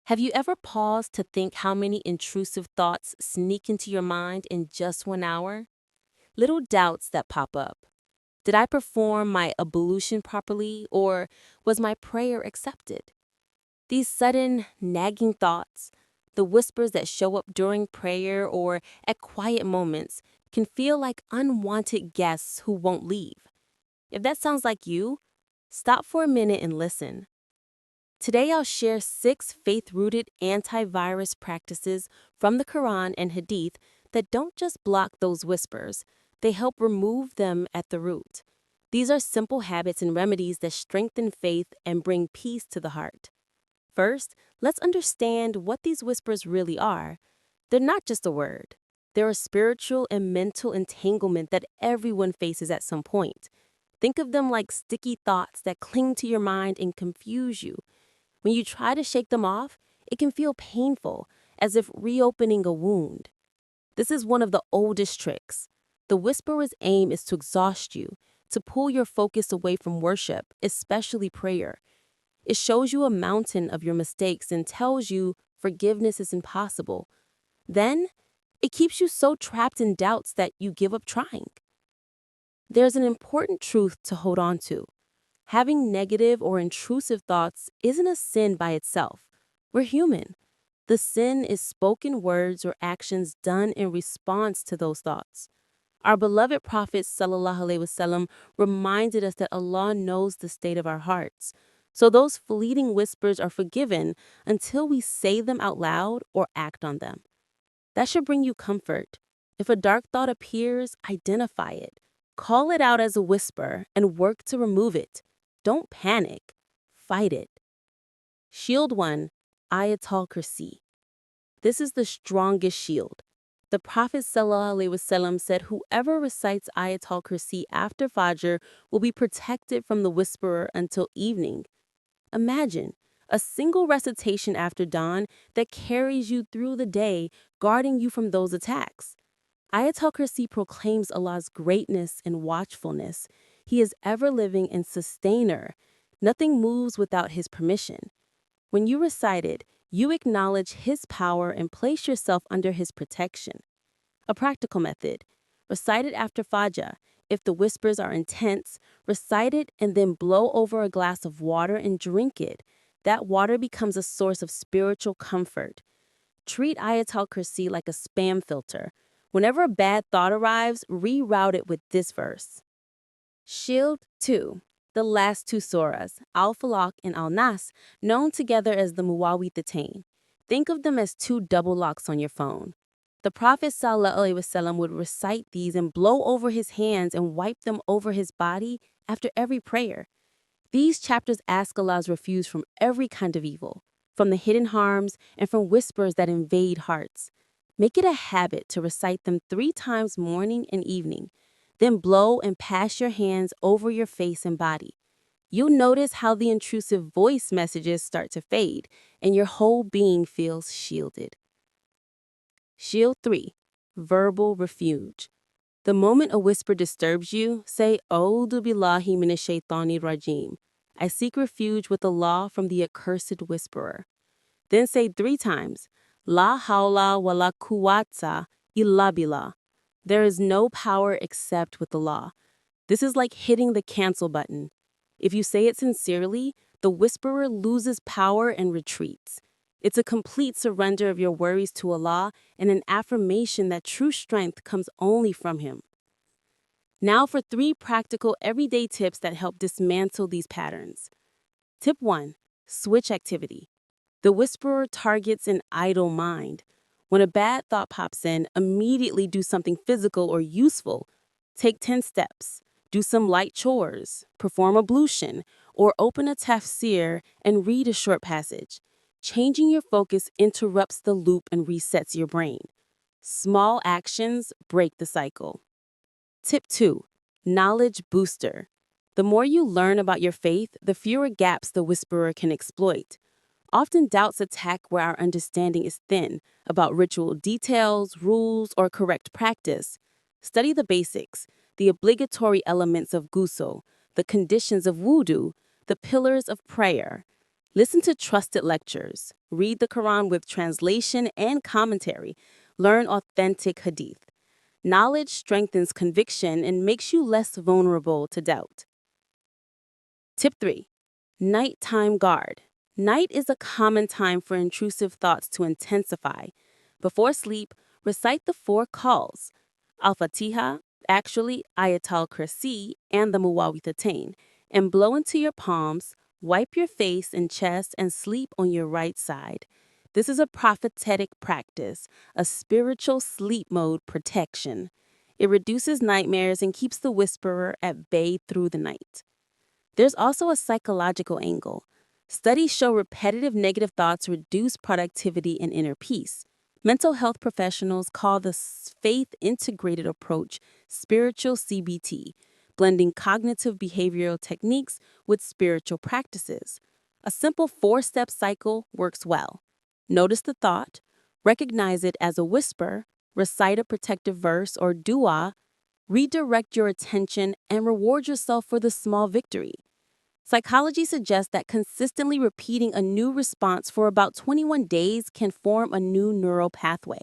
Have you ever paused to think how many intrusive thoughts sneak into your mind in just 1 hour? Little doubts that pop up. Did I perform my ablution properly, or was my prayer accepted? These sudden, nagging thoughts, the whispers that show up during prayer or at quiet moments, can feel like unwanted guests who won't leave. If that sounds like you, stop for a minute and listen. Today, I'll share 6 faith rooted antivirus practices from the Quran and Hadith that don't just block those whispers, they help remove them at the root. These are simple habits and remedies that strengthen faith and bring peace to the heart. First, let's understand what these whispers really are. They're not just a word, they're a spiritual and mental entanglement that everyone faces at some point. Think of them like sticky thoughts that cling to your mind and confuse you. When you try to shake them off, it can feel painful, as if reopening a wound. This is one of the oldest tricks. The whisperer's aim is to exhaust you, to pull your focus away from worship, especially prayer. It shows you a mountain of your mistakes and tells you forgiveness is impossible. Then, it keeps you so trapped in doubts that you give up trying. There's an important truth to hold on to. Having negative or intrusive thoughts isn't a sin by itself. We're human. The sin is spoken words or actions done in response to those thoughts. Our beloved Prophet ﷺ reminded us that Allah knows the state of our hearts. So those fleeting whispers are forgiven until we say them out loud or act on them. That should bring you comfort. If a dark thought appears, identify it. Call it out as a whisper and work to remove it. Don't panic. Fight it. Shield 1, Ayatul Kursi. This is the strongest shield. The Prophet ﷺ said whoever recites Ayatul Kursi after Fajr will be protected from the whisperer until evening. Imagine a single recitation after dawn that carries you through the day, guarding you from those attacks. Ayatul Kursi proclaims Allah's greatness and watchfulness. He is ever-living and sustainer. Nothing moves without His permission. When you recite it, you acknowledge His power and place yourself under His protection. A practical method. Recite it after Fajr. If the whispers are intense, recite it and then blow over a glass of water and drink it. That water becomes a source of spiritual comfort. Treat Ayatul Kursi like a spam filter. Whenever a bad thought arrives, reroute it with this verse. Shield 2. The last 2 surahs, Al-Falaq and An-Naas, known together as the Muawwidhatayn. Think of them as 2 double locks on your phone. The Prophet ﷺ would recite these and blow over his hands and wipe them over his body after every prayer. These chapters ask Allah's refuge from every kind of evil, from the hidden harms and from whispers that invade hearts. Make it a habit to recite them 3 times morning and evening. Then blow and pass your hands over your face and body. You'll notice how the intrusive voice messages start to fade and your whole being feels shielded. Shield 3. Verbal refuge. The moment a whisper disturbs you, say, A'udhu billahi minash shaitani rajim. I seek refuge with Allah from the accursed whisperer. Then say 3 times, La hawla wa la quwwata illa billah. There is no power except with Allah. This is like hitting the cancel button. If you say it sincerely, the whisperer loses power and retreats. It's a complete surrender of your worries to Allah and an affirmation that true strength comes only from Him. Now for 3 practical everyday tips that help dismantle these patterns. Tip 1. Switch activity. The whisperer targets an idle mind. When a bad thought pops in, immediately do something physical or useful. Take 10 steps. Do some light chores, perform ablution, or open a tafsir and read a short passage. Changing your focus interrupts the loop and resets your brain. Small actions break the cycle. Tip 2. Knowledge booster. The more you learn about your faith, the fewer gaps the whisperer can exploit. Often doubts attack where our understanding is thin about ritual details, rules, or correct practice. Study the basics, the obligatory elements of ghusl, the conditions of wudu, the pillars of prayer. Listen to trusted lectures. Read the Quran with translation and commentary. Learn authentic Hadith. Knowledge strengthens conviction and makes you less vulnerable to doubt. Tip 3. Nighttime guard. Night is a common time for intrusive thoughts to intensify. Before sleep, recite the 4 calls, Al-Fatiha, actually Ayatul Kursi, and the Muwawwidhatayn, and blow into your palms, wipe your face and chest, and sleep on your right side. This is a prophetic practice, a spiritual sleep mode protection. It reduces nightmares and keeps the whisperer at bay through the night. There's also a psychological angle. Studies show repetitive negative thoughts reduce productivity and inner peace. Mental health professionals call the faith-integrated approach spiritual CBT, blending cognitive behavioral techniques with spiritual practices. A simple 4-step cycle works well. Notice the thought, recognize it as a whisper, recite a protective verse or dua, redirect your attention, and reward yourself for the small victory. Psychology suggests that consistently repeating a new response for about 21 days can form a new neural pathway.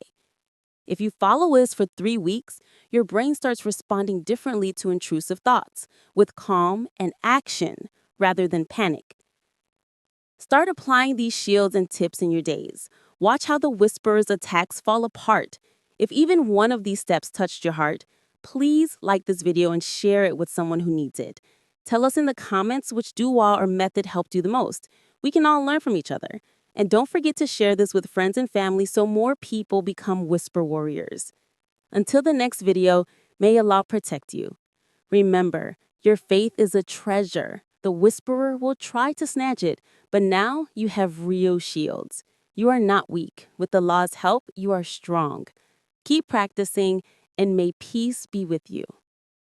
If you follow this for 3 weeks, your brain starts responding differently to intrusive thoughts, with calm and action rather than panic. Start applying these shields and tips in your days. Watch how the whisperer's attacks fall apart. If even one of these steps touched your heart, please like this video and share it with someone who needs it. Tell us in the comments which dua or method helped you the most. We can all learn from each other. And don't forget to share this with friends and family so more people become whisper warriors. Until the next video, may Allah protect you. Remember, your faith is a treasure. The whisperer will try to snatch it, but now you have real shields. You are not weak. With Allah's help, you are strong. Keep practicing, and may peace be with you.